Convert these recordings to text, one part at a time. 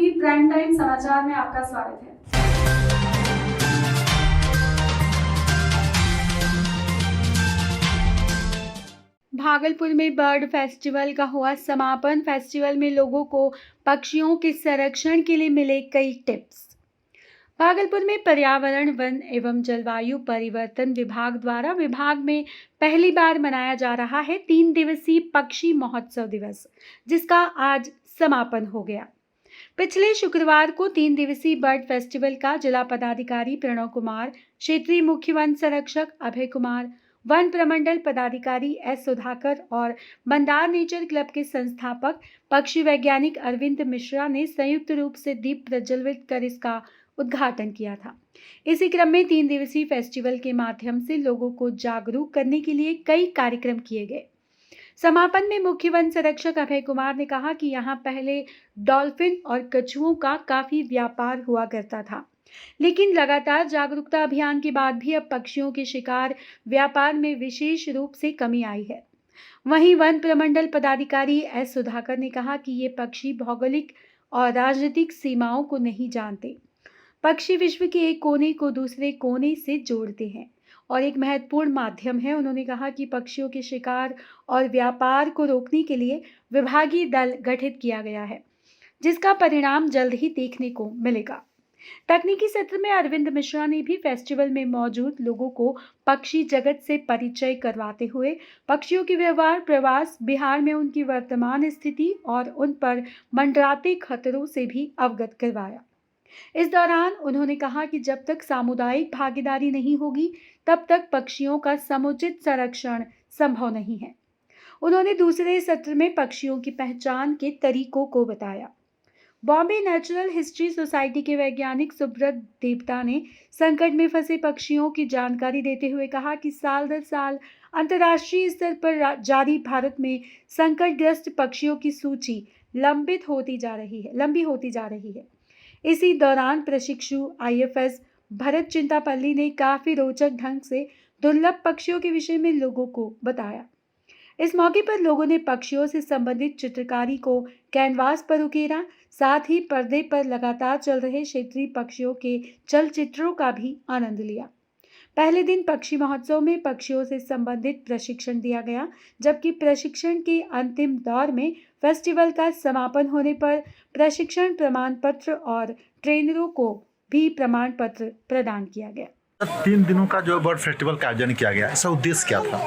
TV prime time समाचार में आपका स्वागत है। भागलपुर में बर्ड फेस्टिवल का हुआ समापन। फेस्टिवल में लोगों को पक्षियों के संरक्षण के लिए मिले कई टिप्स। भागलपुर में पर्यावरण, वन एवं जलवायु परिवर्तन विभाग द्वारा विभाग में पहली बार मनाया जा रहा है 3 दिवसीय पक्षी महोत्सव दिवस, जिसका आज समापन हो गया। पिछले शुक्रवार को 3 दिवसीय बर्ड फेस्टिवल का जिला पदाधिकारी प्रणव कुमार, क्षेत्रीय मुख्य वन संरक्षक अभय कुमार, वन प्रमंडल पदाधिकारी एस सुधाकर और मंदार नेचर क्लब के संस्थापक पक्षी वैज्ञानिक अरविंद मिश्रा ने संयुक्त रूप से दीप प्रज्वलित कर इसका उद्घाटन किया था। इसी क्रम में 3 दिवसीय फेस्टिवल के माध्यम से लोगों को जागरूक करने के लिए कई कार्यक्रम किए गए। समापन में मुख्य वन संरक्षक अभय कुमार ने कहा कि यहाँ पहले डॉल्फिन और कछुओं का काफी व्यापार हुआ करता था, लेकिन लगातार जागरूकता अभियान के बाद भी अब पक्षियों के शिकार व्यापार में विशेष रूप से कमी आई है। वहीं वन प्रमंडल पदाधिकारी एस सुधाकर ने कहा कि ये पक्षी भौगोलिक और राजनीतिक सीमाओं को नहीं जानते। पक्षी विश्व के एक कोने को दूसरे कोने से जोड़ते हैं और एक महत्वपूर्ण माध्यम है। उन्होंने कहा कि पक्षियों के शिकार और व्यापार को रोकने के लिए विभागीय दल गठित किया गया है, जिसका परिणाम जल्द ही देखने को मिलेगा। तकनीकी सत्र में अरविंद मिश्रा ने भी फेस्टिवल में मौजूद लोगों को पक्षी जगत से परिचय करवाते हुए पक्षियों के व्यवहार, प्रवास, बिहार में उनकी वर्तमान स्थिति और उन पर मंडराते खतरों से भी अवगत करवाया। इस दौरान उन्होंने कहा कि जब तक सामुदायिक भागीदारी नहीं होगी, तब तक पक्षियों का समुचित संरक्षण संभव नहीं है। उन्होंने दूसरे सत्र में पक्षियों की पहचान के तरीकों को बताया। बॉम्बे नेचुरल हिस्ट्री सोसाइटी के वैज्ञानिक सुब्रत देवता ने संकट में फंसे पक्षियों की जानकारी देते हुए कहा कि साल दर साल अंतर्राष्ट्रीय स्तर पर जारी भारत में संकटग्रस्त पक्षियों की सूची लंबी होती जा रही है। इसी दौरान प्रशिक्षु IFS भरत चिंतापल्ली ने काफी रोचक ढंग से दुर्लभ पक्षियों के विषय में लोगों को बताया। इस मौके पर लोगों ने पक्षियों से संबंधित चित्रकारी को कैनवास पर उकेरा, साथ ही पर्दे पर लगातार चल रहे क्षेत्रीय पक्षियों के चलचित्रों का भी आनंद लिया। पहले दिन पक्षी महोत्सव में पक्षियों से संबंधित प्रशिक्षण दिया गया, जबकि प्रशिक्षण के अंतिम दौर में फेस्टिवल का समापन होने पर प्रशिक्षण प्रमाण पत्र और ट्रेनरों को भी प्रमाण पत्र प्रदान किया गया। 3 दिनों का जो बर्ड फेस्टिवल का आयोजन किया गया, इसका उद्देश्य क्या था?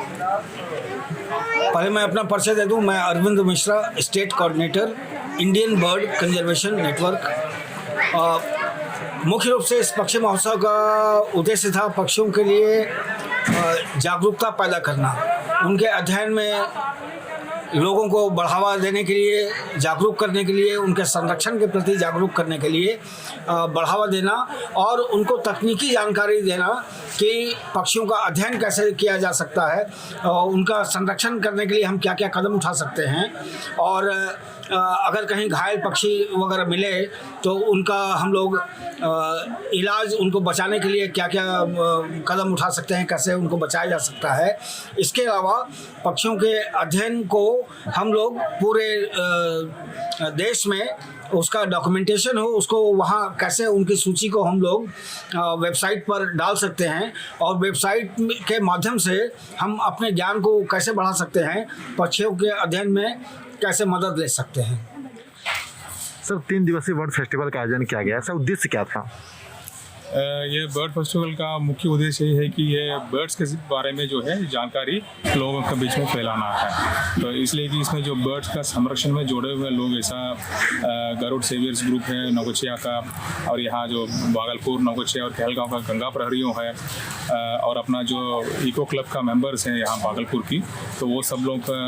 पहले मैं अपना परिचय दे दूं। मैं Arvind Mishra, state coordinator, Indian bird conservation network. मुख्य रूप से इस पक्षी महोत्सव का उद्देश्य था पक्षियों के लिए जागरूकता पैदा करना, उनके अध्ययन में लोगों को बढ़ावा देने के लिए, जागरूक करने के लिए, उनके संरक्षण के प्रति जागरूक करने के लिए बढ़ावा देना और उनको तकनीकी जानकारी देना कि पक्षियों का अध्ययन कैसे किया जा सकता है, उनका संरक्षण करने के लिए हम क्या क्या कदम उठा सकते हैं और अगर कहीं घायल पक्षी वगैरह मिले तो उनका हम लोग इलाज, उनको बचाने के लिए क्या क्या कदम उठा सकते हैं, कैसे उनको बचाया जा सकता है। इसके अलावा पक्षियों के अध्ययन को हम लोग पूरे देश में उसका डॉक्यूमेंटेशन हो, उसको वहाँ कैसे उनकी सूची को हम लोग वेबसाइट पर डाल सकते हैं और वेबसाइट के माध्यम से हम अपने ज्ञान को कैसे बढ़ा सकते हैं, पक्षियों के अध्ययन में कैसे मदद ले सकते हैं। सर, 3 दिवसीय बर्ड फेस्टिवल का आयोजन किया गया, इसका उद्देश्य क्या था? ये बर्ड फेस्टिवल का मुख्य उद्देश्य ये है कि ये बर्ड्स के बारे में जो है जानकारी लोगों के बीच में फैलाना है। तो इसलिए कि इसमें जो बर्ड्स का संरक्षण में जुड़े हुए लोग, ऐसा गरुड़ सेवियर्स ग्रुप है नौगछिया का, और यहाँ जो भागलपुर, नौगछिया और कहलगांव का गंगा प्रहरियों है, और अपना जो इको क्लब का मेंबर्स हैं यहाँ भागलपुर की, तो वो सब लोग का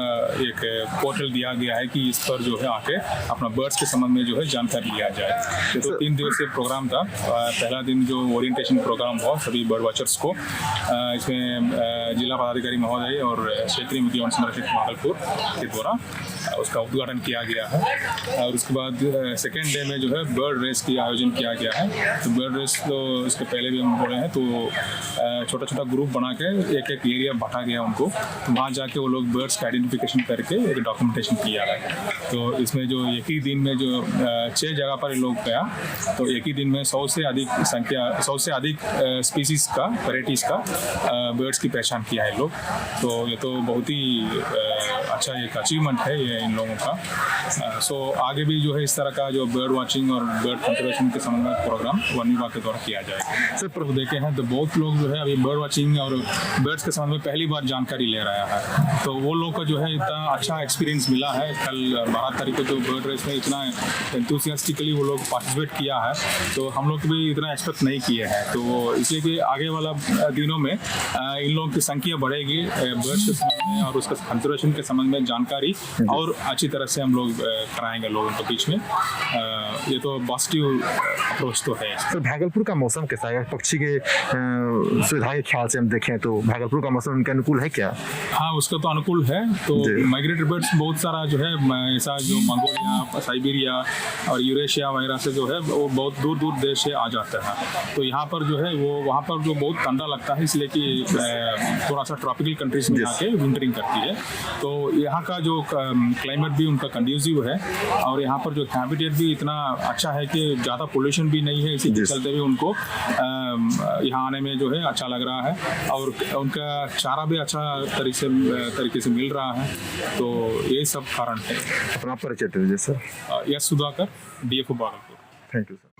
एक पोर्टल दिया गया है कि इस पर जो है आके अपना बर्ड्स के संबंध में जो है जानकारी लिया जाए। तो 3 दिवसीय प्रोग्राम था। पहला दिन जो ओरिएंटेशन प्रोग्राम हुआ सभी बर्ड वॉचर्स को, इसमें जिला पदाधिकारी महोदय और क्षेत्रीय मुख्य वन संरक्षक भागलपुर के द्वारा उसका उद्घाटन किया गया है। और उसके बाद सेकेंड डे में जो है बर्ड रेस की आयोजन किया गया है। तो बर्ड रेस तो इसके पहले भी हम बोले हैं, तो छोटा छोटा ग्रुप बना के एक एक एरिया बांटा गया उनको, तो वहाँ जाके वो लोग बर्ड्स का आइडेंटिफिकेशन करके एक डॉक्यूमेंटेशन किया है। तो इसमें जो एक ही दिन में जो 6 जगह पर लोग गया, तो एक ही दिन में 100 से अधिक स्पीसीज का, वेराइटीज़ का बर्ड्स की पहचान किया है लोग। तो ये तो बहुत ही अच्छा एक अचीवमेंट है ये इन लोगों का। सो आगे भी जो है इस तरह का जो बर्ड वाचिंग और बर्ड कंजर्वेशन के संबंध में प्रोग्राम वन विभाग के द्वारा किया जाएगा। सर पर देखे हैं तो बहुत लोग जो है अभी बर्ड वाचिंग और बर्ड्स के संबंध में पहली बार जानकारी ले रहा है, तो वो लोग को जो है इतना अच्छा एक्सपीरियंस मिला है। कल 12 तारीख को जो बर्ड रेस में इतना एंथुसियास्टिकली वो लोग पार्टिसिपेट किया है, तो हम लोग भी इतना एक्सपेक्ट नहीं किए हैं। तो इसलिए कि आगे वाला दिनों में इन लोगों की संख्या बढ़ेगी बर्ड्स के संबंध में और उसका कंजर्वेशन के संबंध में जानकारी और अच्छी तरह से हम लोग कराएंगे लोगों के बीच में। ये तो पॉजिटिव अप्रोच तो है। सर भागलपुर का मौसम कैसा है? पक्षी के सुविधा के ख्याल से हम देखें तो भागलपुर का मौसम उनके अनुकूल है क्या? हाँ, उसका तो अनुकूल है। तो माइग्रेटरी बर्ड्स बहुत सारा जो है ऐसा जो मंगोलिया, साइबेरिया और यूरेशिया वगैरह से जो है वो बहुत दूर दूर देश से आ जाते हैं। तो यहाँ पर जो है वो वहाँ पर जो बहुत ठंडा लगता है, इसलिए कि थोड़ा सा ट्रॉपिकल कंट्रीज में आके विंटरिंग करती है। तो यहाँ का जो क्लाइमेट भी उनका कंड्यूसिव है और यहाँ पर जो हैबिटेट भी इतना अच्छा है कि ज़्यादा पोल्यूशन भी नहीं है, इसी के चलते भी उनको यहाँ आने में जो है अच्छा लग रहा है और उनका चारा भी अच्छा तरीके से मिल रहा है। तो ये सब कारण है। अपना परिचय दीजिए sir. Yes Sudhakar, DFO Bhagalpur. Thank you sir.